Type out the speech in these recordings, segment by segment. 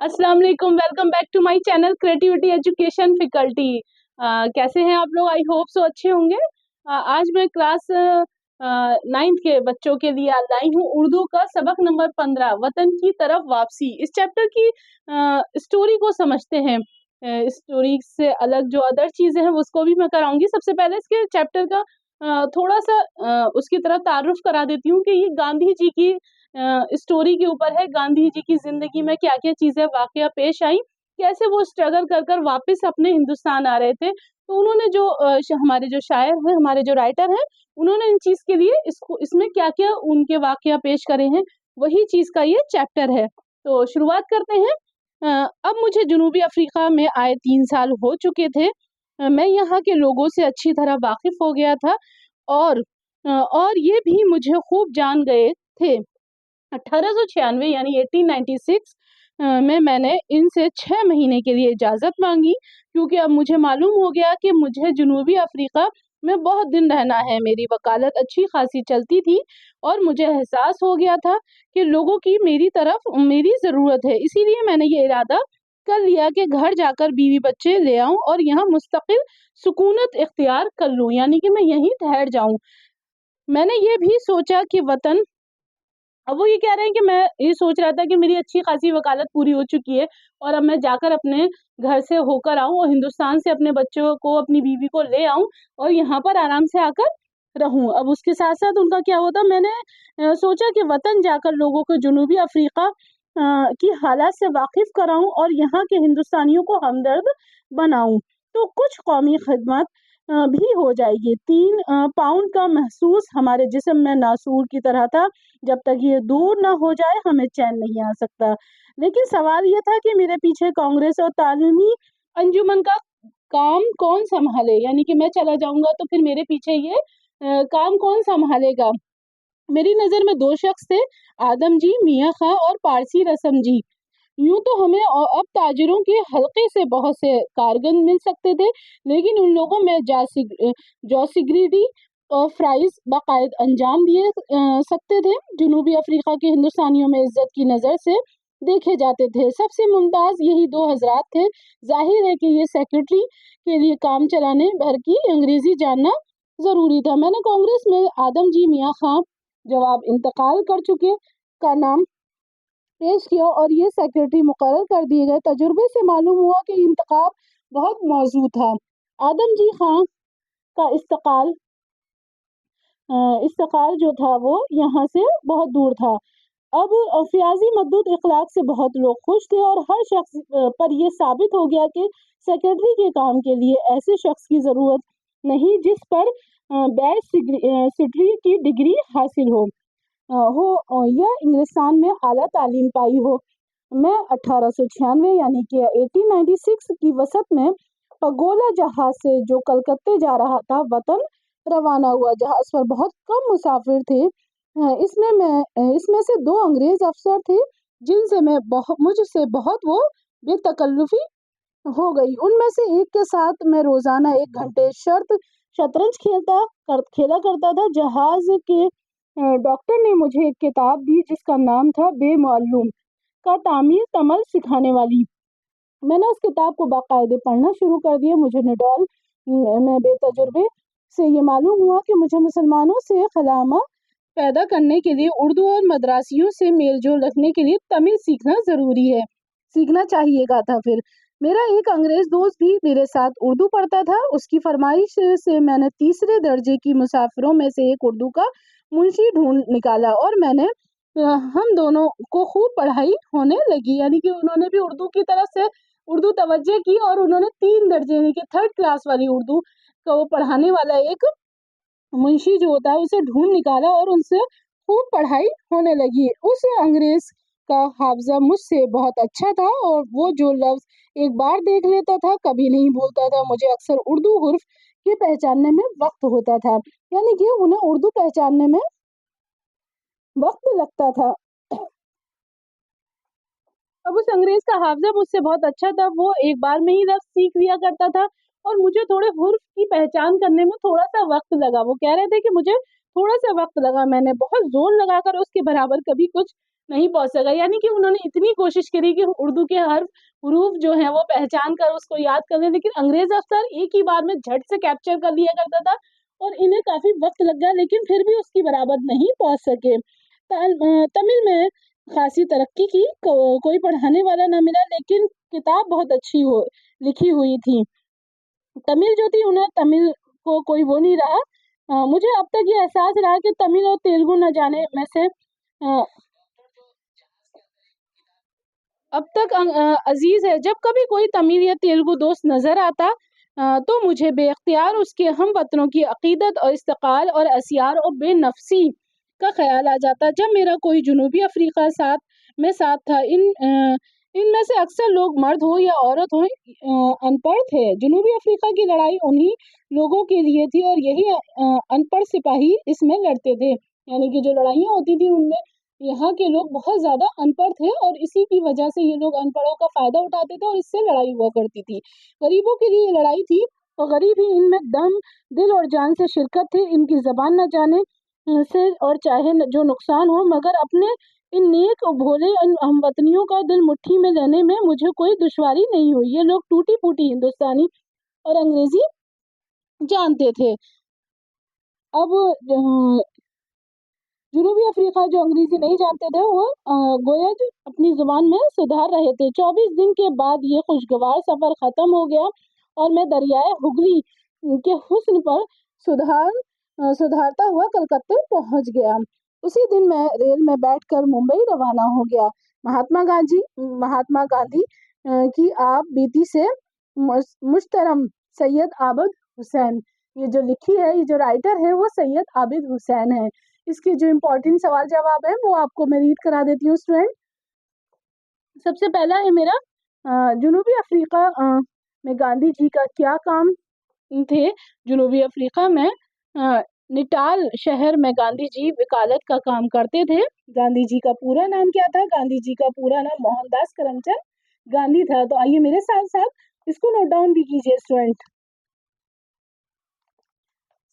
अस्सलाम वालेकुम, welcome back to my channel creativity education faculty. कैसे हैं आप लोग? आई होप सो अच्छे होंगे। आज मैं क्लास 9th के बच्चों के लिए लाई हूँ उर्दू का सबक नंबर 15 वतन की तरफ वापसी। इस चैप्टर की स्टोरी को समझते हैं। स्टोरी से अलग जो अदर चीजें हैं उसको भी मैं कराऊंगी। सबसे पहले इसके चैप्टर का थोड़ा सा उसकी तरफ तारुफ करा देती हूँ कि ये गांधी जी की स्टोरी के ऊपर है। गांधी जी की जिंदगी में क्या क्या चीजें वाकया पेश आई, कैसे वो स्ट्रगल कर कर वापस अपने हिंदुस्तान आ रहे थे। तो उन्होंने जो हमारे जो शायर हैं, हमारे जो राइटर हैं, उन्होंने इन चीज के लिए इसमें क्या क्या उनके वाकया पेश करे हैं, वही चीज का ये चैप्टर है। तो शुरुआत करते हैं। अब मुझे जनूबी अफ्रीका में आए 3 साल हो चुके थे। मैं यहाँ के लोगों से अच्छी तरह वाकिफ हो गया था और और ये भी मुझे खूब जान गए थे। 1896 यानी 1896 में मैंने इनसे 6 महीने के लिए इजाज़त मांगी, क्योंकि अब मुझे मालूम हो गया कि मुझे जनूबी अफ्रीका में बहुत दिन रहना है। मेरी वकालत अच्छी खासी चलती थी और मुझे एहसास हो गया था कि लोगों की मेरी तरफ मेरी ज़रूरत है। इसीलिए मैंने ये इरादा कर लिया कि घर जाकर बीवी बच्चे ले आऊं और यहाँ मुस्तकिल सुकूनत इख्तियार कर लूं, यानी कि मैं यहीं ठहर जाऊं। मैंने ये भी सोचा कि वतन, अब वो ये कह रहे हैं कि मैं ये सोच रहा था कि मेरी अच्छी खासी वकालत पूरी हो चुकी है और अब मैं जाकर अपने घर से होकर आऊं और हिंदुस्तान से अपने बच्चों को, अपनी बीवी को ले आऊं और यहाँ पर आराम से आकर रहूं। अब उसके साथ साथ उनका क्या होता, मैंने सोचा कि वतन जाकर लोगों को जनूबी अफ्रीका की हालात से वाकिफ कराऊं और यहाँ के हिंदुस्तानियों को हमदर्द बनाऊं, तो कुछ कौमी खिदमत भी हो जाएगी। 3 पाउंड का महसूस हमारे जिस्म में नासूर की तरह था। जब तक ये दूर ना हो जाए हमें चैन नहीं आ सकता। लेकिन सवाल ये था कि मेरे पीछे कांग्रेस और तालीमी अंजुमन का काम कौन संभाले, यानी कि मैं चला जाऊंगा तो फिर मेरे पीछे ये काम कौन संभालेगा। मेरी नज़र में 2 शख्स थे, आदम जी मियाँ खां और पारसी रसम जी। यूं तो हमें अब ताजिरों के हल्के से बहुत से कारगन मिल सकते थे, लेकिन उन लोगों में जौसिग्रीडी और फ्राइज बाकायद अंजाम दिए सकते थे। जनूबी अफ्रीका के हिंदुस्तानियों में इज्जत की नज़र से देखे जाते थे। सबसे मुमताज़ यही 2 हजरात थे। जाहिर है कि ये सेक्रेटरी के लिए काम चलाने भर की अंग्रेजी जानना ज़रूरी था। मैंने कांग्रेस में आदम जी मियाँ खां, जवाब इंतकाल कर चुके, का नाम पेश किया और ये सेक्रेटरी मुकर्रर कर दिए गए। तजुर्बे से मालूम हुआ कि इंतखाब बहुत मौजूद था। आदम जी खां का इस्तकाल जो था वो यहाँ से बहुत दूर था। अब फ्याजी मददूद इखलाक से बहुत लोग खुश थे और हर शख्स पर यह साबित हो गया कि सेक्रेटरी के काम के लिए ऐसे शख्स की ज़रूरत नहीं जिस पर बैचलर की डिग्री हासिल हो या इंग्लिस्तान में आला तालीम पाई हो। मैं 1896 यानी कि 1896 की वसत में पगोला जहाज से जो कलकत्ते जा रहा था वतन रवाना हुआ। जहाज पर बहुत कम मुसाफिर थे। इसमें से 2 अंग्रेज अफसर थे जिनसे मुझसे बहुत वो बेतकल्लुफी हो गई। उनमें से एक के साथ मैं रोजाना 1 घंटे शतरंज खेला करता था। जहाज के डॉक्टर ने मुझे एक किताब दी जिसका नाम था बेमालूम का तामीर तमल सिखाने वाली। मैंने उस किताब को बाकायदे पढ़ना शुरू कर दिया। मुझे निडॉल में बेतजुर्बे से ये मालूम हुआ कि मुझे मुसलमानों से खलामा पैदा करने के लिए उर्दू और मद्रासियों से मेलजोल रखने के लिए तमिल सीखना चाहिएगा था। फिर मेरा एक अंग्रेज दोस्त भी मेरे साथ उर्दू पढ़ता था। उसकी फरमाइश से मैंने 3रे दर्जे की मुसाफिरों में से एक उर्दू का मुंशी ढूंढ निकाला और हम दोनों को खूब पढ़ाई होने लगी। यानी कि उन्होंने भी उर्दू की तरफ से उर्दू तवज्जो की और उन्होंने 3 दर्जे यानी कि 3rd क्लास वाली उर्दू को पढ़ाने वाला एक मुंशी जो होता है उसे ढूंढ निकाला और उनसे खूब पढ़ाई होने लगी। उस अंग्रेज का हाफजा मुझसे बहुत अच्छा था और वो जो लफ्ज एक बार देख लेता था कभी नहीं भूलता था। मुझे अक्सर उर्दू हुर्फ के पहचानने में वक्त होता था, यानी कि उन्हें उर्दू पहचानने में वक्त लगता था। अब उस अंग्रेज का हाफजा मुझसे बहुत अच्छा था। वो एक बार में ही लफ्ज सीख लिया करता था और मुझे थोड़े हुर्फ की पहचान करने में थोड़ा सा वक्त लगा। वो कह रहे थे कि मुझे थोड़ा सा वक्त लगा। मैंने बहुत जोर लगाकर उसके बराबर कभी कुछ नहीं पहुंच सका। यानी कि उन्होंने इतनी कोशिश करी कि उर्दू के हर हरूफ जो हैं वो पहचान कर उसको याद कर लें, लेकिन अंग्रेज अफसर एक ही बार में झट से कैप्चर कर लिया करता था और इन्हें काफी वक्त लग गया, लेकिन फिर भी उसकी बराबर नहीं पहुंच सके। तमिल में खासी तरक्की की, कोई पढ़ाने वाला ना मिला, लेकिन किताब बहुत अच्छी लिखी हुई थी। तमिल जो थी, उन्हें तमिल को कोई वो नहीं रहा। मुझे अब तक ये एहसास रहा कि तमिल और तेलुगु न जाने में से अब तक अजीज है। जब कभी कोई तमिल या तेलुगु दोस्त नजर आता तो मुझे बेख्तियार उसके हम वतनों की अकीदत और इस्तकाल और असियार और बेनफसी का ख्याल आ जाता। जब मेरा कोई जनूबी अफ्रीका साथ था, इनमें से अक्सर लोग मर्द हो या औरत हो अनपढ़ थे। जनूबी अफ्रीका की लड़ाई उन्हीं लोगों के लिए थी और यही अनपढ़ सिपाही इसमें लड़ते थे। यानी कि जो लड़ाइयाँ होती थी उनमें यहाँ के लोग बहुत ज्यादा अनपढ़ थे और इसी की वजह से ये लोग अनपढ़ों का फायदा उठाते थे और इससे लड़ाई हुआ करती थी। गरीबों के लिए लड़ाई थी और गरीब ही इनमें दम, दिल और जान से शिरकत थी। इनकी जबान न जाने से और चाहे जो नुकसान हो, मगर अपने इन नेक और भोले हमवतनियों का दिल मुट्ठी में लेने में मुझे कोई दुश्वारी नहीं हुई। ये लोग टूटी फूटी हिंदुस्तानी और अंग्रेजी जानते थे। अब जनूबी अफ्रीका जो अंग्रेजी नहीं जानते थे, वो गोया अपनी जुबान में सुधार रहे थे। 24 दिन के बाद ये खुशगवार सफर खत्म हो गया और मैं दरियाए हुगली के हुस्न पर सुधारता हुआ कलकत्ते पहुंच गया। उसी दिन मैं रेल में बैठकर मुंबई रवाना हो गया। महात्मा गांधी की आप बीती से मुश्तरम सैयद आबिद हुसैन, ये जो लिखी है, ये जो राइटर है वो सैयद आबिद हुसैन है। इसके जो इम्पोर्टेंट सवाल जवाब है वो आपको मैं रीड करा देती हूँ स्टूडेंट। सबसे पहला है मेरा, जनूबी अफ्रीका में गांधी जी का क्या काम थे। जनूबी अफ्रीका में निटाल शहर में गांधी जी वकालत का काम करते थे। गांधी जी का पूरा नाम क्या था? गांधी जी का पूरा नाम मोहनदास करमचंद गांधी था। तो आइए मेरे साथ साथ इसको नोट डाउन भी कीजिए स्टूडेंट।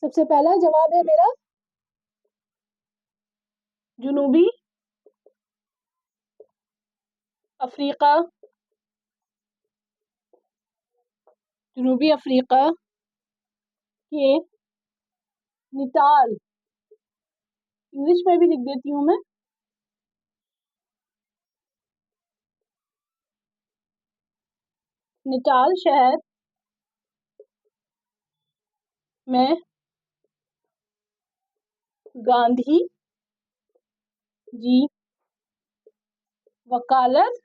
सबसे पहला जवाब है मेरा जनूबी अफ्रीका के निटाल, इंग्लिश में भी लिख देती हूँ मैं, निटाल शहर में गांधी जी वकालत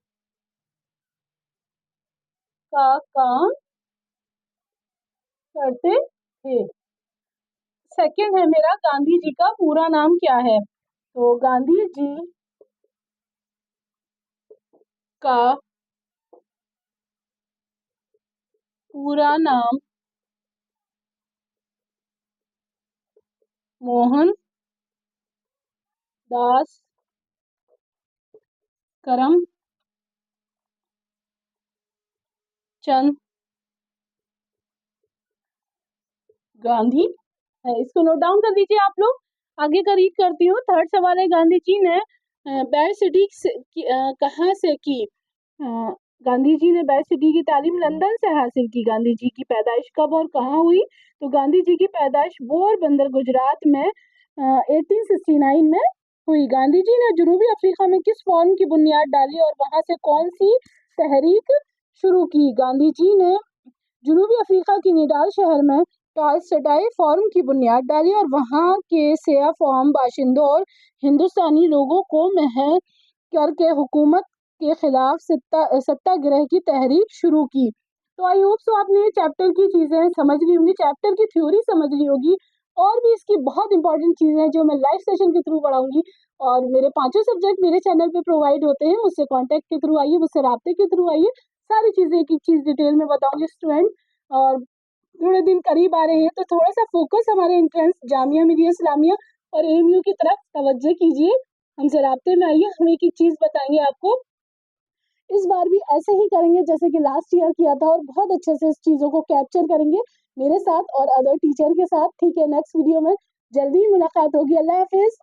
का काम करते थे। सेकंड है मेरा, गांधी जी का पूरा नाम क्या है? तो गांधी जी का पूरा नाम मोहन दास करमचंद गांधी है। इसको नोट डाउन कर लीजिए आप लोग। आगे का रीड करती हूँ। थर्ड सवाल है, गांधी जी ने बैर सिटी कहाँ से की? गांधी जी ने बैर सिटी की तालीम लंदन से हासिल की। गांधी जी की पैदाइश कब और कहाँ हुई? तो गांधी जी की पैदाइश पोरबंदर गुजरात में 1869 में हुई। गांधी जी ने जनूबी अफ्रीका में किस फॉर्म की बुनियाद डाली और वहां से कौन सी तहरीक शुरू की? गांधी जी ने जनूबी अफ्रीका की निडाल शहर में टॉयस्टाई फॉर्म की बुनियाद डाली और वहां के सिया फॉर्म बाशिंदों और हिंदुस्तानी लोगों को महल करके हुकूमत के खिलाफ सत्याग्रह की तहरीक शुरू की। तो आई होप सो आपने ये चैप्टर की चीजें समझ ली होंगी, चैप्टर की थ्योरी समझ ली होगी, और भी इसकी बहुत इंपॉर्टेंट चीजें हैं जो मैं लाइव सेशन के थ्रू पढ़ाऊंगी। और मेरे 5 सब्जेक्ट मेरे चैनल पे प्रोवाइड होते हैं। मुझसे कॉन्टेक्ट के थ्रू आइए, मुझसे राब्ते के थ्रू आइए, सारी चीजें एक एक चीज डिटेल में बताऊंगी स्टूडेंट। और थोड़े दिन करीब आ रहे हैं तो थोड़ा सा फोकस हमारे एंट्रेंस जामिया मिलिया इस्लामिया और एएमयू की तरफ तवज्जो कीजिए। हमसे राब्ते में आइए, हम एक एक चीज बताएंगे आपको। इस बार भी ऐसे ही करेंगे जैसे कि लास्ट ईयर किया था और बहुत अच्छे से इस चीजों को कैप्चर करेंगे मेरे साथ और अदर टीचर के साथ। ठीक है, नेक्स्ट वीडियो में जल्दी ही मुलाकात होगी। अल्लाह हाफिज।